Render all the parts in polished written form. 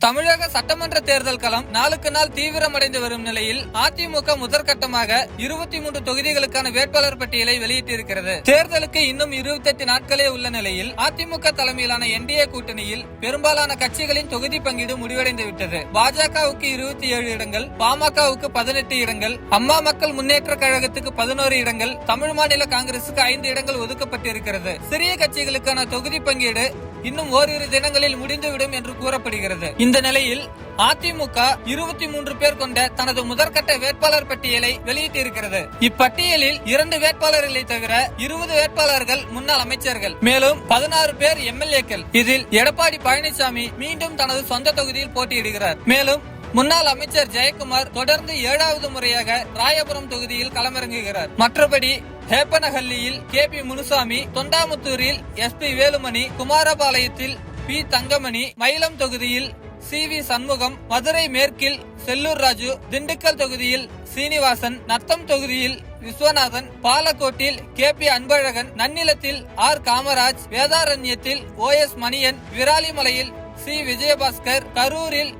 தமிழக சட்டமன்ற தேர்தல் களம் நாளுக்கு நாள் தீவிரமடைந்து வரும் நிலையில் அதிமுக முதற்கட்டமாக 23 தொகுதிகளுக்கான வேட்பாளர் பட்டியலை வெளியிட்டிருக்கிறது. தேர்தலுக்கு இன்னும் 28 நாட்களே உள்ள நிலையில் அதிமுக தலைமையிலான என்டிஏ கூட்டணியில் பெரும்பாலான கட்சிகளின் தொகுதி பங்கீடு முடிவடைந்து விட்டது. பாஜகவுக்கு 27 இடங்கள், பாமகவுக்கு 18 இடங்கள், அம்மா மக்கள் முன்னேற்ற கழகத்துக்கு 11 இடங்கள், தமிழ் மாநில காங்கிரசுக்கு 5 இடங்கள் ஒதுக்கப்பட்டிருக்கிறது. சிறிய கட்சிகளுக்கான தொகுதி பங்கீடு இன்னும் ஓரிரு தினங்களில் முடிந்துவிடும் என்று கூறப்படுகிறது. இந்த நிலையில் அதிமுக 23 பேர் கொண்ட தனது முதற்கட்ட வேட்பாளர் பட்டியலை வெளியிட்டிருக்கிறது. இப்பட்டியலில் 2 வேட்பாளர்களை தவிர 20 வேட்பாளர்கள் முன்னாள் அமைச்சர்கள், மேலும் 16 பேர் எம்எல்ஏக்கள். இதில் எடப்பாடி பழனிசாமி மீண்டும் தனது சொந்த தொகுதியில் போட்டியிடுகிறார். மேலும் முன்னாள் அமைச்சர் ஜெயக்குமார் தொடர்ந்து 7வது முறையாக ராயபுரம் தொகுதியில் களமிறங்குகிறார். மற்றபடி ஹேப்பனஹள்ளியில் KP முனுசாமி, தொண்டாமுத்தூரில் SP வேலுமணி, குமாரபாளையத்தில் P தங்கமணி, மயிலம் தொகுதியில் CV சண்முகம், மதுரை மேற்கில் செல்லூர் ராஜு, திண்டுக்கல் தொகுதியில் சீனிவாசன், நத்தம் தொகுதியில் விஸ்வநாதன், பாலக்கோட்டில் KP Anbazhagan, நன்னிலத்தில் R Kamaraj, வேதாரண்யத்தில் OS Maniyan, விராலிமலையில் C Vijayabaskar, கரூரில்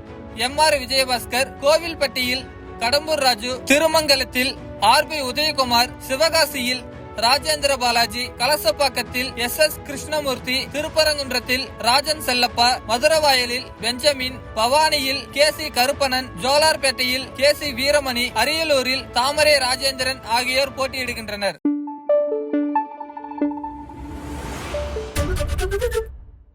MR விஜயபாஸ்கர், கோவில்பட்டியில் கடம்பூர் ராஜு, திருமங்கலத்தில் RB உதயகுமார், சிவகாசியில் ராஜேந்திர பாலாஜி, கலசப்பாக்கத்தில் SS கிருஷ்ணமூர்த்தி, திருப்பரங்குன்றத்தில் ராஜன் செல்லப்பா, மதுரவாயலில் பெஞ்சமின், பவானியில் KC கருப்பணன், ஜோலார்பேட்டையில் KC வீரமணி, அரியலூரில் தாமரை ராஜேந்திரன் ஆகியோர் போட்டியிடுகின்றனர்.